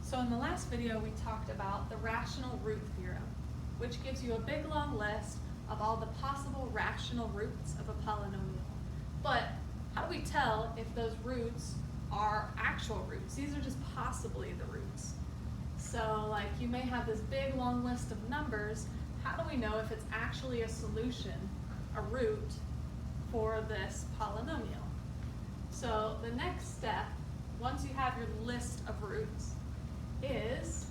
So in the last video we talked about the rational root theorem, which gives you a big long list of all the possible rational roots of a polynomial. But how do we tell if those roots are actual roots? These are just possibly the roots. So like you may have this big long list of numbers. How do we know if it's actually a solution, a root, for this polynomial? So the next step, once you have your list of roots, is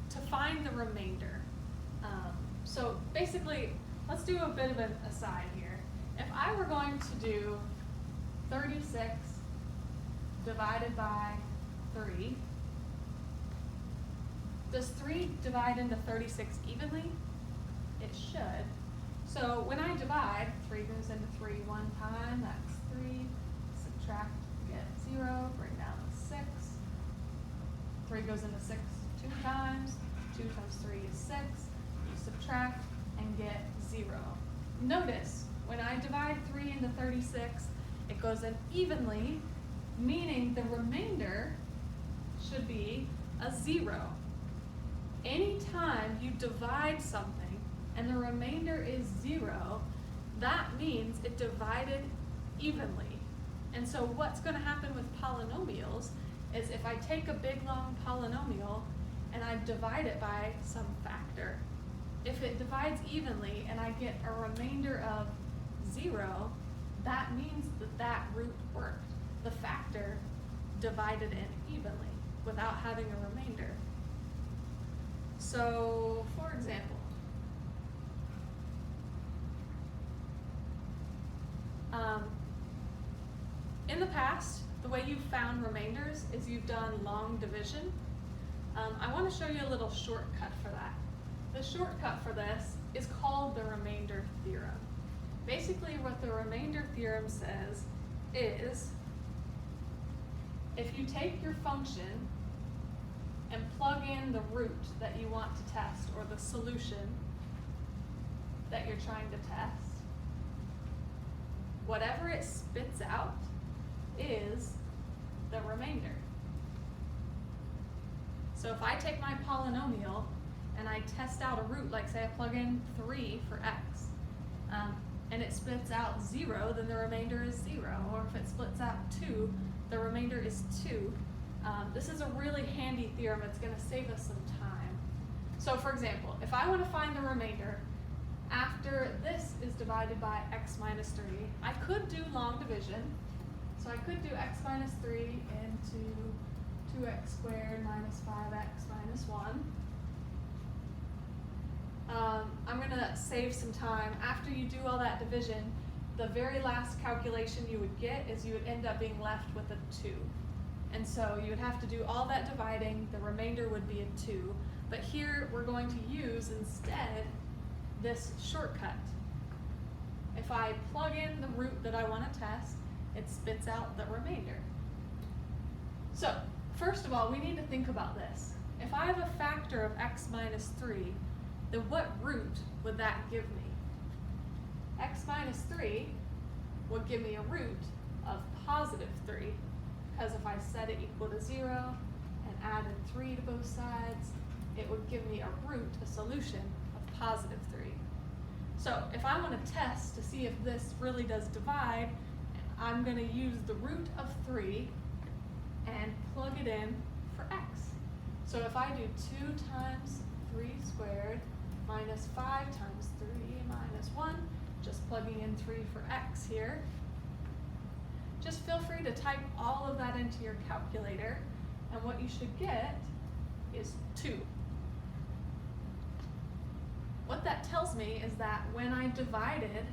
to find the remainder. So basically, let's do a bit of an aside here. If I were going to do 36 divided by 3, does 3 divide into 36 evenly? It should. So when I divide, 3 goes into 3 one time, that's 3. Subtract, get 0, bring down to 6. 3 goes into 6 2 times. 2 times 3 is 6. You subtract and get 0. Notice, when I divide 3 into 36, it goes in evenly, meaning the remainder should be a 0. Anytime you divide something and the remainder is 0, that means it divided evenly. And so what's going to happen with polynomials is if I take a big long polynomial and I divide it by some factor, if it divides evenly and I get a remainder of 0, that means that that root worked. The factor divided in evenly without having a remainder. So, for example, in the past, the way you've found remainders is you've done long division. I want to show you a little shortcut for that. The shortcut for this is called the remainder theorem. Basically, what the remainder theorem says is if you take your function and plug in the root that you want to test, or the solution that you're trying to test, whatever it spits out is the remainder. So if I take my polynomial and I test out a root, like say I plug in 3 for x, and it spits out 0, then the remainder is 0. Or if it splits out 2, the remainder is 2. This is a really handy theorem. It's going to save us some time. So for example, if I want to find the remainder after this is divided by x minus 3, I could do long division. So I could do x minus 3 into 2x squared minus 5x minus 1. I'm going to save some time. After you do all that division, the very last calculation you would get is you would end up being left with a 2. And so you would have to do all that dividing, the remainder would be a 2. But here we're going to use instead this shortcut. If I plug in the root that I want to test, it spits out the remainder. So first of all, we need to think about this. If I have a factor of x minus 3, then what root would that give me? X minus 3 would give me a root of positive 3, because if I set it equal to 0 and added 3 to both sides, it would give me a root, a solution of positive 3. So if I want to test to see if this really does divide, I'm going to use the root of 3 and plug it in for x. So if I do 2 times 3 squared minus 5 times 3 minus 1, just plugging in 3 for x here, just feel free to type all of that into your calculator, and what you should get is 2. What that tells me is that when I divided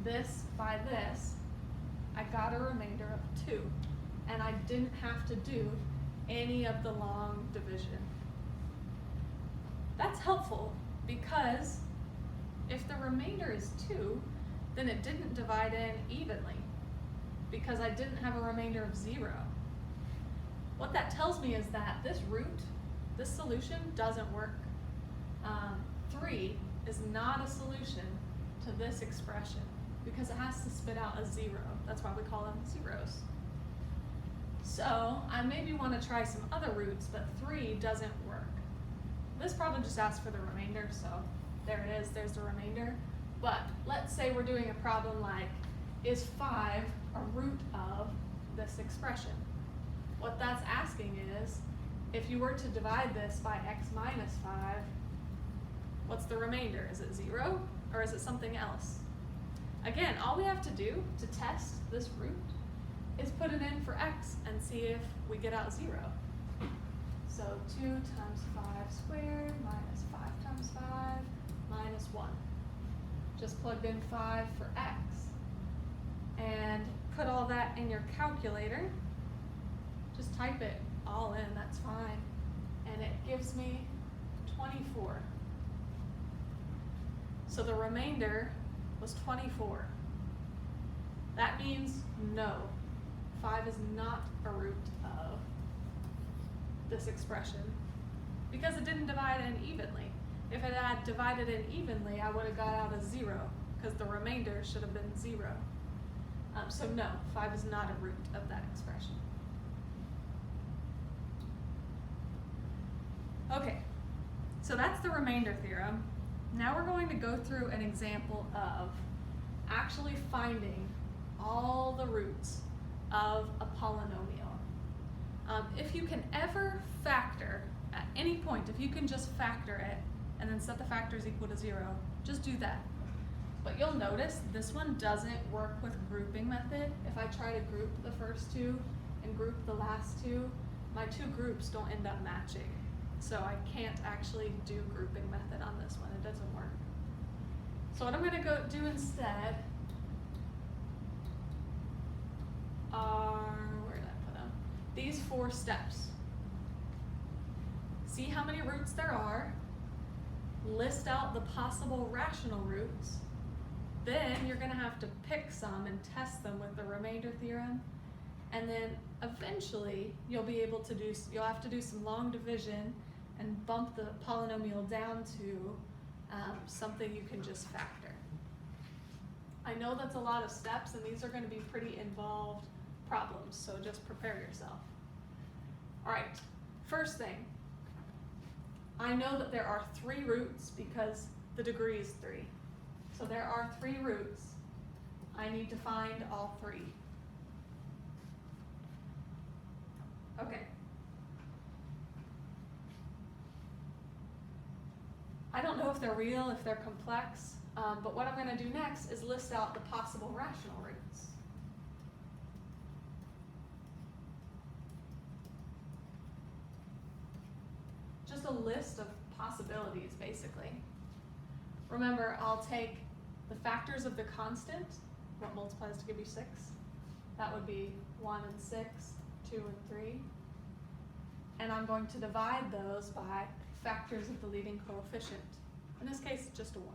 this by this, I got a remainder of 2, and I didn't have to do any of the long division. That's helpful because if the remainder is 2, then it didn't divide in evenly because I didn't have a remainder of 0. What that tells me is that this root, this solution, doesn't work. 3 is not a solution to this expression because it has to spit out a 0. That's why we call them zeros. So I maybe want to try some other roots, but 3 doesn't work. This problem just asks for the remainder, so there it is, there's the remainder. But let's say we're doing a problem like, is 5 a root of this expression? What that's asking is, if you were to divide this by x minus 5, what's the remainder? Is it 0 or is it something else? Again, all we have to do to test this root is put it in for x and see if we get out 0. So 2 times 5 squared minus 5 times 5 minus 1. Just plugged in 5 for x and put all that in your calculator. Just type it all in, that's fine. And it gives me 24. So the remainder was 24. That means no, 5 is not a root of this expression because it didn't divide in evenly. If it had divided in evenly, I would have got out a 0 because the remainder should have been 0. So no, 5 is not a root of that expression. Okay, so that's the remainder theorem. Now we're going to go through an example of actually finding all the roots of a polynomial. If you can ever factor at any point, if you can just factor it and then set the factors equal to 0, just do that. But you'll notice this one doesn't work with grouping method. If I try to group the first two and group the last two, my two groups don't end up matching. So I can't actually do grouping method on this one, it doesn't work. So what I'm gonna go do instead are, where did I put them? These 4 steps. See how many roots there are, list out the possible rational roots, then you're gonna have to pick some and test them with the remainder theorem, and then eventually you'll be able to do, you'll have to do some long division and bump the polynomial down to something you can just factor. I know that's a lot of steps and these are going to be pretty involved problems, so just prepare yourself. Alright, first thing, I know that there are 3 roots because the degree is 3. So there are 3 roots. I need to find all 3. Okay. I don't know if they're real, if they're complex, but what I'm going to do next is list out the possible rational roots. Just a list of possibilities, basically. Remember, I'll take the factors of the constant, what multiplies to give you 6. That would be 1 and 6, 2 and 3. And I'm going to divide those by factors of the leading coefficient. In this case, just a 1.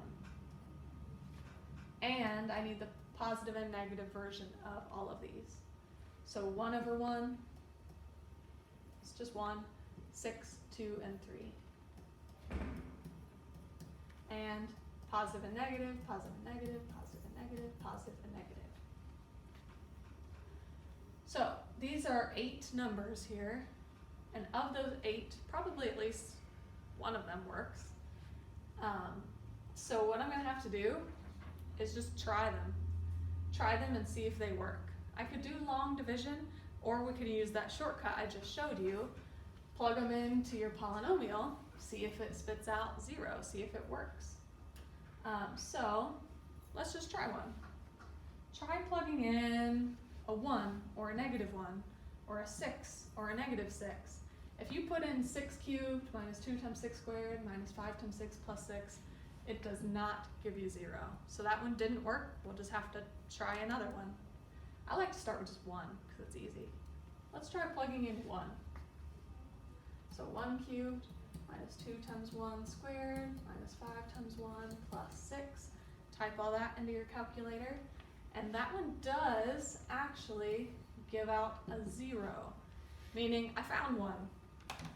And I need the positive and negative version of all of these. So 1 over 1, it's just 1, 6, 2, and 3. And positive and negative, positive and negative, positive and negative, positive and negative. So these are 8 numbers here, and of those 8, probably at least one of them works. So what I'm going to have to do is just try them and see if they work. I could do long division, or we could use that shortcut I just showed you, plug them into your polynomial, see if it spits out 0, see if it works. So let's just try one. Try plugging in a 1 or a negative 1 or a 6 or a negative 6. If you put in 6 cubed minus 2 times 6 squared minus 5 times 6 plus 6, it does not give you 0. So that one didn't work. We'll just have to try another one. I like to start with just 1 because it's easy. Let's try plugging in 1. So 1 cubed minus 2 times 1 squared minus 5 times 1 plus 6. Type all that into your calculator. And that one does actually give out a 0, meaning I found one.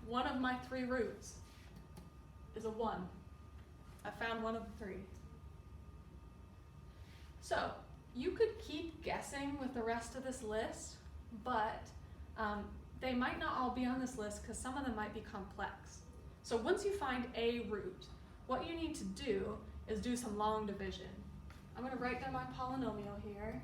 One of my 3 roots is a 1. I found one of the 3. So you could keep guessing with the rest of this list, but They might not all be on this list because some of them might be complex. So once you find a root, what you need to do is do some long division. I'm going to write down my polynomial here.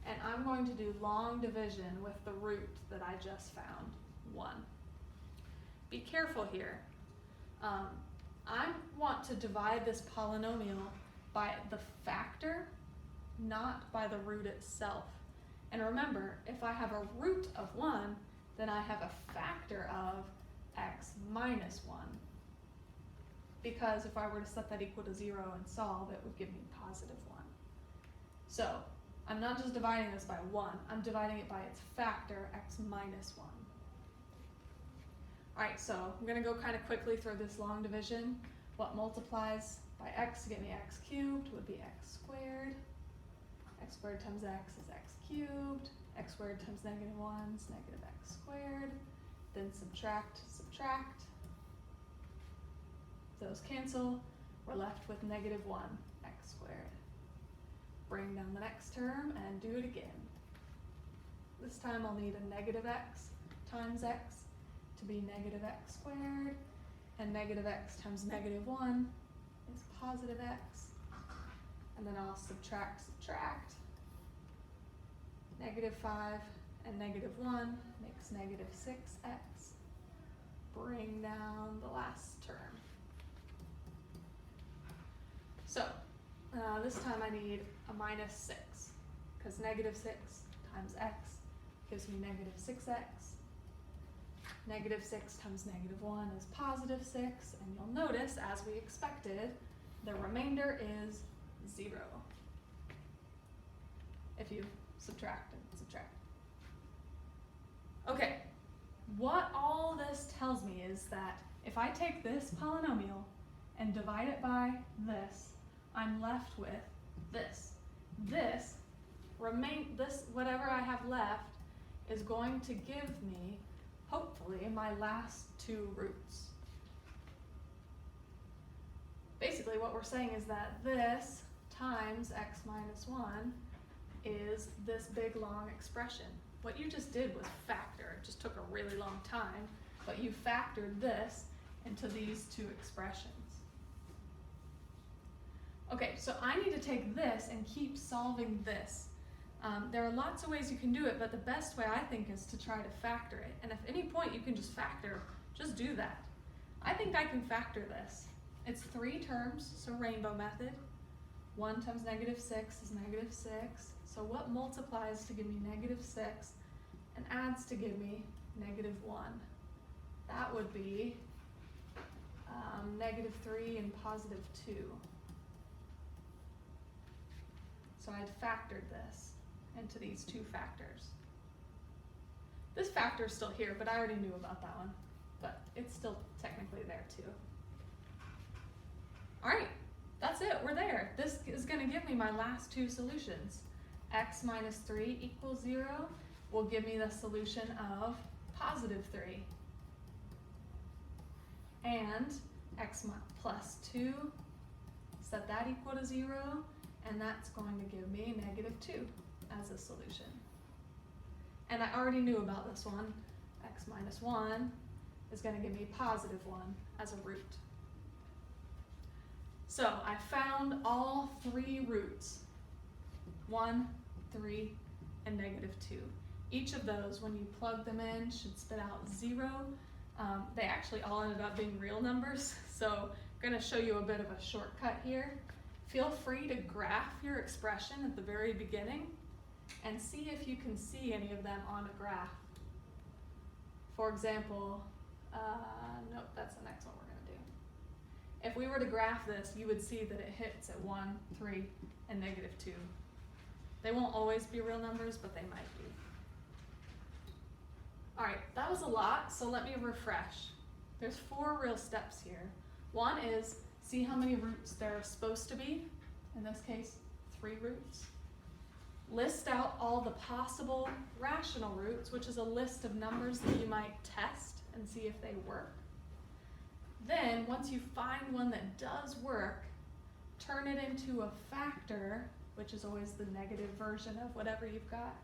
And I'm going to do long division with the root that I just found, 1. Be careful here. I want to divide this polynomial by the factor, not by the root itself. And remember, if I have a root of 1, then I have a factor of x minus 1. Because if I were to set that equal to 0 and solve, it would give me positive 1. So I'm not just dividing this by 1, I'm dividing it by its factor, x minus 1. All right, so I'm going to go kind of quickly through this long division. What multiplies by x to get me x cubed would be x squared. X squared times x is x cubed. X squared times negative 1 is negative x squared. Then subtract, subtract. Those cancel. We're left with negative 1 x squared. Bring down the next term and do it again. This time I'll need a negative x times x to be negative x squared, and negative x times negative 1 is positive x, and then I'll subtract, subtract. Negative 5 and negative 1 makes negative 6x. Bring down the last term. So this time I need a minus 6, because negative 6 times x gives me negative 6x. Negative 6 times negative 1 is positive 6, and you'll notice, as we expected, the remainder is 0 if you subtract and subtract. Okay, what all this tells me is that if I take this polynomial and divide it by this, I'm left with this. This, whatever I have left, is going to give me, hopefully, my last 2 roots. Basically, what we're saying is that this times x minus 1 is this big long expression. What you just did was factor. It just took a really long time, but you factored this into these 2 expressions. Okay, so I need to take this and keep solving this. There are lots of ways you can do it, but the best way I think is to try to factor it. And if at any point you can just factor, just do that. I think I can factor this. It's 3 terms, so rainbow method. 1 times negative 6 is negative 6. So what multiplies to give me negative 6 and adds to give me negative 1? That would be negative 3 and positive 2. So I'd factored this into these 2 factors. This factor is still here, but I already knew about that one. But it's still technically there too. All right, that's it, we're there. This is gonna give me my last 2 solutions. X minus 3 equals 0 will give me the solution of positive 3. And x plus 2, set that equal to 0, and that's going to give me negative 2 as a solution. And I already knew about this one. X minus 1 is going to give me positive 1 as a root. So I found all 3 roots, 1, 3, and negative 2. Each of those, when you plug them in, should spit out 0. They actually all ended up being real numbers, so I'm going to show you a bit of a shortcut here. Feel free to graph your expression at the very beginning and see if you can see any of them on a graph. For example, nope, that's the next one we're going to do. If we were to graph this, you would see that it hits at 1, 3, and negative 2. They won't always be real numbers, but they might be. All right, that was a lot, so let me refresh. There's 4 real steps here. One is see how many roots there are supposed to be. In this case, 3 roots. List out all the possible rational roots, which is a list of numbers that you might test and see if they work. Then, once you find one that does work, turn it into a factor which is always the negative version of whatever you've got,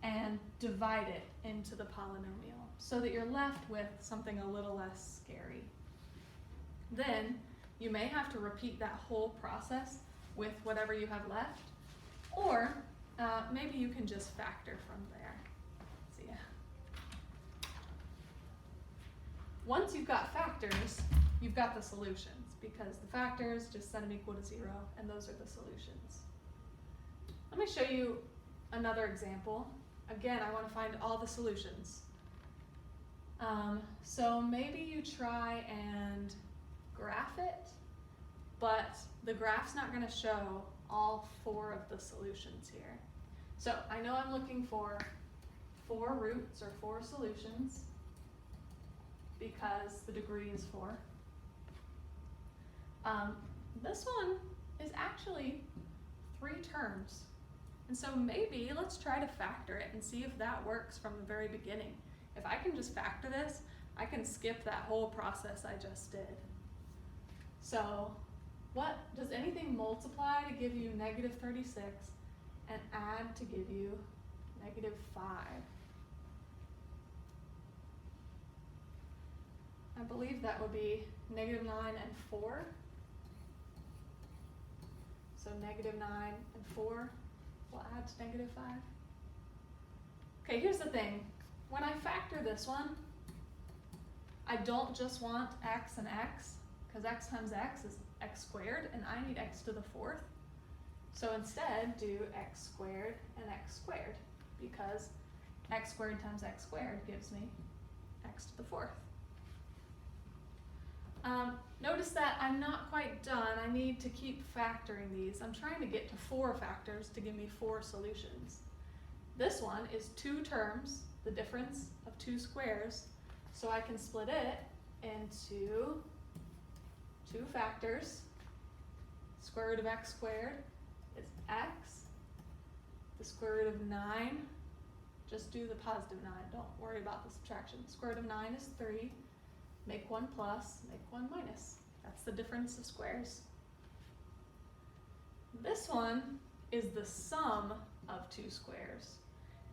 and divide it into the polynomial so that you're left with something a little less scary. Then you may have to repeat that whole process with whatever you have left, or maybe you can just factor from there. So yeah. Once you've got factors, you've got the solutions, because the factors just set them equal to 0, and those are the solutions. Let me show you another example. Again, I want to find all the solutions. So maybe you try and graph it, but the graph's not going to show all 4 of the solutions here. So I know I'm looking for 4 roots or 4 solutions because the degree is 4. This one is actually 3 terms. And so maybe let's try to factor it and see if that works from the very beginning. If I can just factor this, I can skip that whole process I just did. So what does anything multiply to give you negative 36 and add to give you negative 5? I believe that would be negative 9 and 4. So negative 9 and 4 will add to negative 5. Okay, here's the thing. When I factor this one, I don't just want x and x, because x times x is x squared, and I need x to the 4th. So instead, do x squared and x squared, because x squared times x squared gives me x to the 4th. Notice that I'm not quite done. I need to keep factoring these. I'm trying to get to 4 factors to give me 4 solutions. This one is 2 terms, the difference of 2 squares, so I can split it into 2 factors. Square root of x squared is x. The square root of 9, just do the positive 9, don't worry about the subtraction. Square root of 9 is 3. Make 1 plus, make 1 minus. That's the difference of squares. This one is the sum of 2 squares.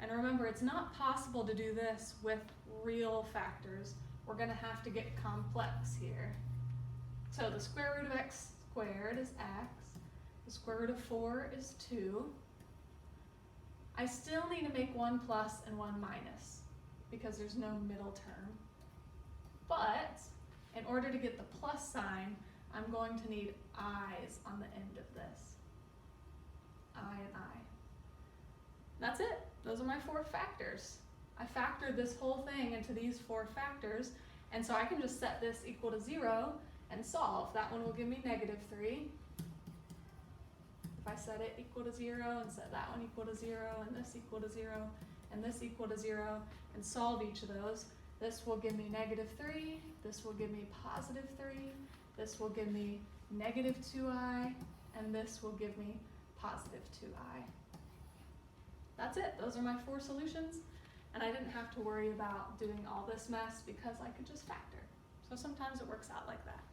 And remember, it's not possible to do this with real factors. We're going to have to get complex here. So the square root of x squared is x. The square root of 4 is 2. I still need to make 1 plus and 1 minus because there's no middle term. But in order to get the plus sign, I'm going to need i's on the end of this. I and I. That's it. Those are my 4 factors. I factored this whole thing into these 4 factors, and so I can just set this equal to 0 and solve. That one will give me negative 3. If I set it equal to 0 and set that one equal to 0 and this equal to 0 and this equal to 0 and solve each of those, this will give me negative 3, this will give me positive 3, this will give me negative 2i, and this will give me positive 2i. That's it. Those are my 4 solutions, and I didn't have to worry about doing all this mess because I could just factor. So sometimes it works out like that.